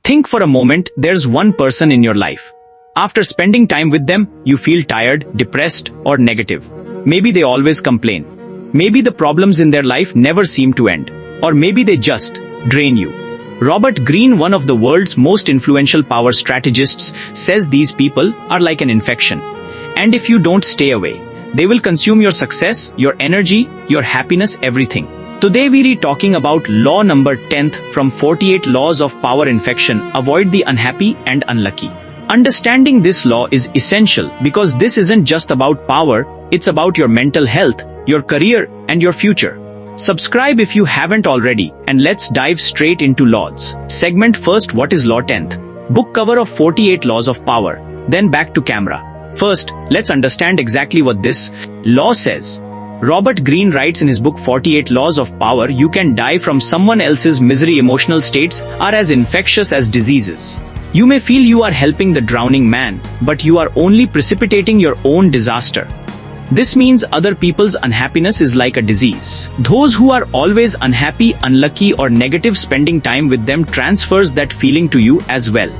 Think for a moment, there's one person in your life. After spending time with them, you feel tired, depressed, or negative. Maybe they always complain. Maybe the problems in their life never seem to end. Or maybe they just drain you. Robert Greene, one of the world's most influential power strategists, says these people are like an infection. And if you don't stay away, they will consume your success, your energy, your happiness, everything. Today we are talking about law number 10th from 48 laws of power infection. Avoid the unhappy and unlucky. Understanding this law is essential because this isn't just about power, it's about your mental health, your career, and your future. Subscribe if you haven't already, and let's dive straight into laws. Segment first, what is law 10th? Book cover of 48 laws of power. Then back to camera. First, let's understand exactly what this law says. Robert Greene writes in his book 48 Laws of Power, you can die from someone else's misery. Emotional states are as infectious as diseases. You may feel you are helping the drowning man, but you are only precipitating your own disaster. This means other people's unhappiness is like a disease. Those who are always unhappy, unlucky, or negative, spending time with them transfers that feeling to you as well.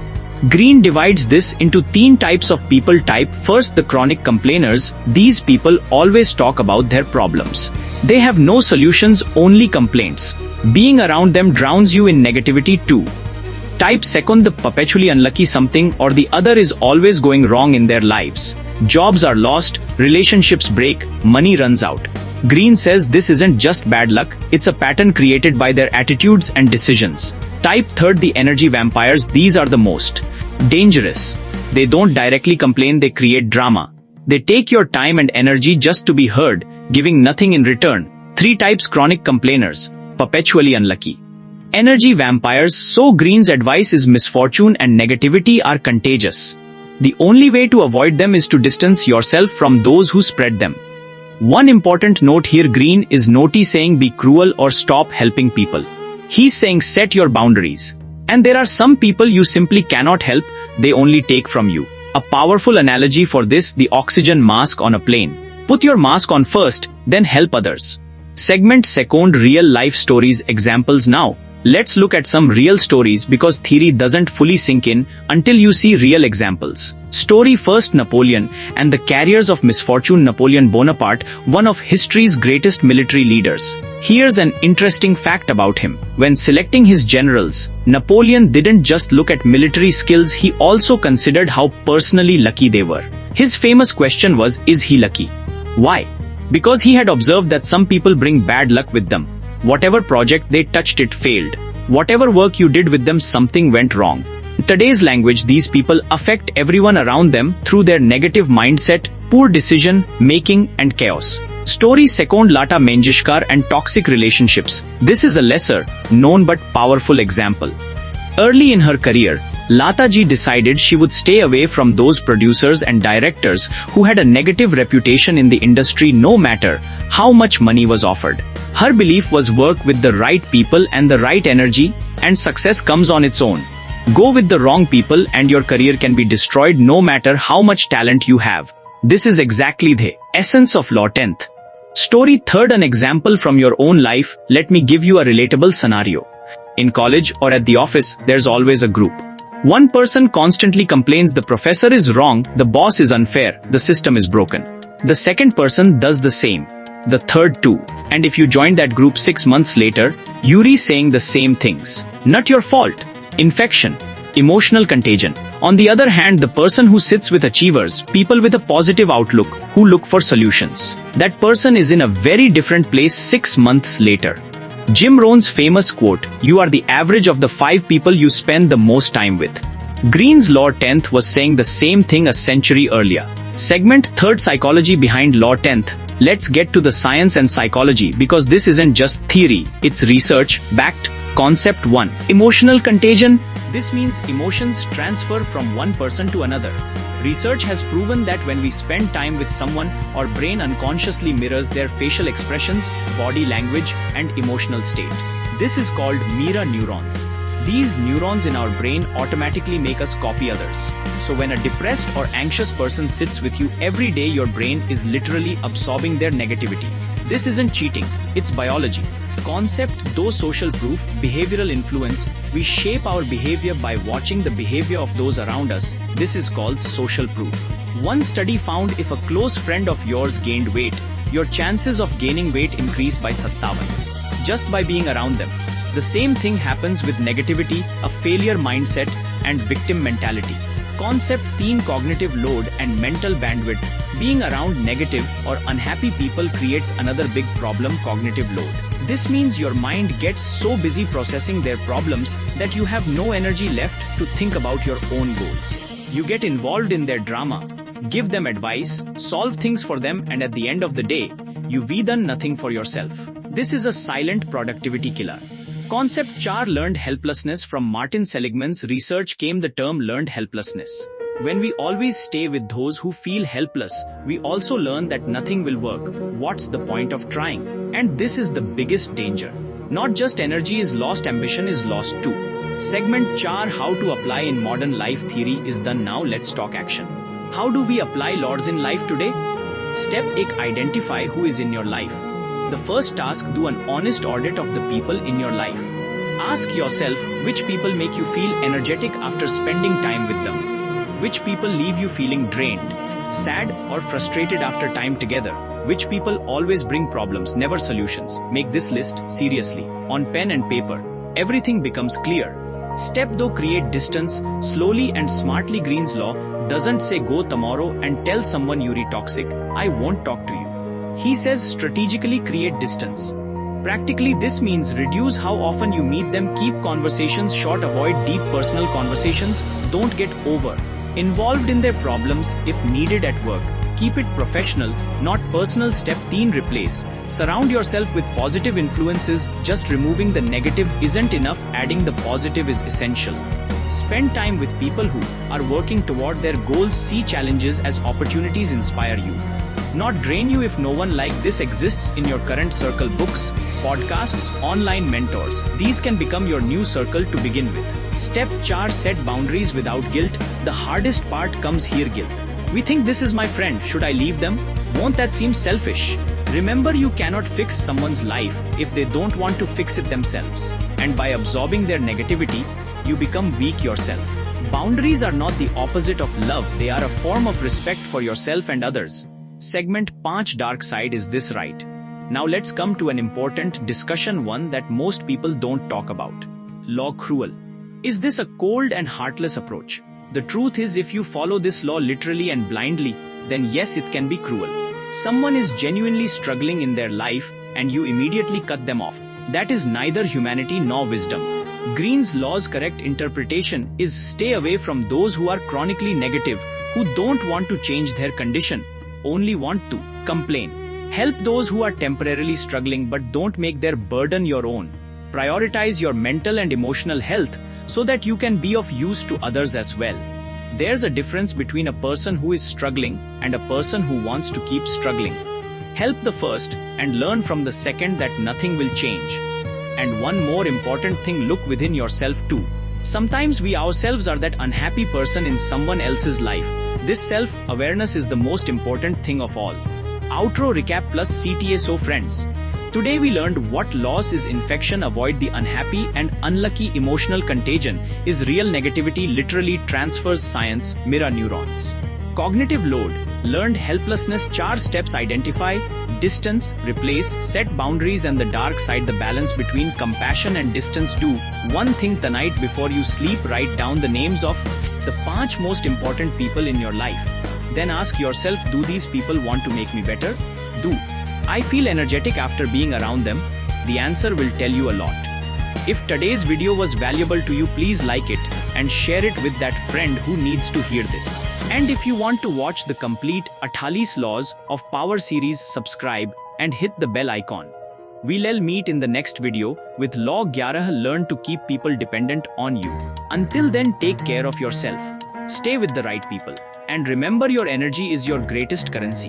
Greene divides this into 10 types of people. Type first, the chronic complainers. These people always talk about their problems. They have no solutions, only complaints. Being around them drowns you in negativity too. Type second, the perpetually unlucky. Something or the other is always going wrong in their lives. Jobs are lost, relationships break, money runs out. Greene says this isn't just bad luck, it's a pattern created by their attitudes and decisions. Type third, the energy vampires. These are the most dangerous. They don't directly complain, they create drama. They take your time and energy just to be heard, giving nothing in return. 3 types, chronic complainers, perpetually unlucky. Energy vampires. So Greene's advice is misfortune and negativity are contagious. The only way to avoid them is to distance yourself from those who spread them. One important note here, Greene is not saying be cruel or stop helping people. He's saying set your boundaries. And there are some people you simply cannot help, they only take from you. A powerful analogy for this, the oxygen mask on a plane. Put your mask on first, then help others. Segment second, real life stories. Examples. Now, let's look at some real stories because theory doesn't fully sink in until you see real examples. Story first, Napoleon and the carriers of misfortune. Napoleon Bonaparte, one of history's greatest military leaders. Here's an interesting fact about him. When selecting his generals, Napoleon didn't just look at military skills, he also considered how personally lucky they were. His famous question was, is he lucky? Why? Because he had observed that some people bring bad luck with them. Whatever project they touched, it failed. Whatever work you did with them, something went wrong. In today's language, these people affect everyone around them through their negative mindset, poor decision making, and chaos. Story second, Lata Mangeshkar and toxic relationships. This is a lesser known but powerful example. Early in her career, Lata ji decided she would stay away from those producers and directors who had a negative reputation in the industry, no matter how much money was offered. Her belief was work with the right people and the right energy, and success comes on its own. Go with the wrong people and your career can be destroyed no matter how much talent you have. This is exactly the essence of law 10th. Story third, an example from your own life. Let me give you a relatable scenario. In college or at the office, there's always a group. One person constantly complains the professor is wrong, the boss is unfair, the system is broken. The second person does the same. The third too. And if you join that group 6 months later, you're saying the same things. Not your fault. Infection. Emotional contagion. On the other hand, the person who sits with achievers, people with a positive outlook, who look for solutions, that person is in a very different place 6 months later. Jim Rohn's famous quote, you are the average of the 5 people you spend the most time with. Greene's law 10th was saying the same thing a century earlier. Segment third, psychology behind law 10th. Let's get to the science and psychology because this isn't just theory, it's research backed. Concept 1. Emotional contagion. This means emotions transfer from one person to another. Research has proven that when we spend time with someone, our brain unconsciously mirrors their facial expressions, body language, and emotional state. This is called mirror neurons. These neurons in our brain automatically make us copy others. So when a depressed or anxious person sits with you every day, your brain is literally absorbing their negativity. This isn't cheating, it's biology. Concept though social proof, behavioral influence, we shape our behavior by watching the behavior of those around us. This is called social proof. One study found if a close friend of yours gained weight, your chances of gaining weight increase by 57. Just by being around them. The same thing happens with negativity, a failure mindset, and victim mentality. Concept 3 cognitive load and mental bandwidth. Being around negative or unhappy people creates another big problem, cognitive load. This means your mind gets so busy processing their problems that you have no energy left to think about your own goals. You get involved in their drama, give them advice, solve things for them, and at the end of the day, you've done nothing for yourself. This is a silent productivity killer. Concept 4 learned helplessness. From Martin Seligman's research came the term learned helplessness. When we always stay with those who feel helpless, we also learn that nothing will work. What's the point of trying? And this is the biggest danger. Not just energy is lost, ambition is lost too. Segment 4, how to apply in modern life. Theory is done, now let's talk action. How do we apply laws in life today? Step 1, identify who is in your life. The first task, do an honest audit of the people in your life. Ask yourself which people make you feel energetic after spending time with them. Which people leave you feeling drained, sad, or frustrated after time together? Which people always bring problems, never solutions? Make this list seriously, on pen and paper. Everything becomes clear. Step 2, create distance, slowly and smartly. Greene's law doesn't say go tomorrow and tell someone you're toxic, I won't talk to you. He says strategically create distance. Practically, this means reduce how often you meet them, keep conversations short, avoid deep personal conversations, don't get involved in their problems if needed at work. Keep it professional, not personal. Step 3, replace. Surround yourself with positive influences. Just removing the negative isn't enough, adding the positive is essential. Spend time with people who are working toward their goals. See challenges as opportunities, inspire you, not drain you. If no one like this exists in your current circle, books, podcasts, online mentors, these can become your new circle to begin with. Step 4, set boundaries without guilt. The hardest part comes here, guilt. We think, this is my friend, should I leave them? Won't that seem selfish? Remember, you cannot fix someone's life if they don't want to fix it themselves. And by absorbing their negativity, you become weak yourself. Boundaries are not the opposite of love, they are a form of respect for yourself and others. Segment 5, dark side. Is this right? Now let's come to an important discussion, one that most people don't talk about. Law cruel. Is this a cold and heartless approach? The truth is, if you follow this law literally and blindly, then yes, it can be cruel. Someone is genuinely struggling in their life and you immediately cut them off. That is neither humanity nor wisdom. Greene's law's correct interpretation is stay away from those who are chronically negative, who don't want to change their condition, only want to complain. Help those who are temporarily struggling, but don't make their burden your own. Prioritize your mental and emotional health so that you can be of use to others as well. There's a difference between a person who is struggling and a person who wants to keep struggling. Help the first and learn from the second that nothing will change. And one more important thing, look within yourself too. Sometimes we ourselves are that unhappy person in someone else's life. This self-awareness is the most important thing of all. Outro recap plus CTA. So friends, today we learned what loss is, infection, avoid the unhappy and unlucky. Emotional contagion is real negativity literally transfers. Science, mirror neurons. Cognitive load, learned helplessness. 4 steps, identify, distance, replace, set boundaries. And the dark side, the balance between compassion and distance. Do one thing tonight before you sleep, write down the names of the 5 most important people in your life. Then ask yourself, do these people want to make me better? Do I feel energetic after being around them? The answer will tell you a lot. If today's video was valuable to you, please like it and share it with that friend who needs to hear this. And if you want to watch the complete 48 Laws of Power series, subscribe and hit the bell icon. We'll meet in the next video with Law 11, learn to keep people dependent on you. Until then, take care of yourself. Stay with the right people. And remember, your energy is your greatest currency.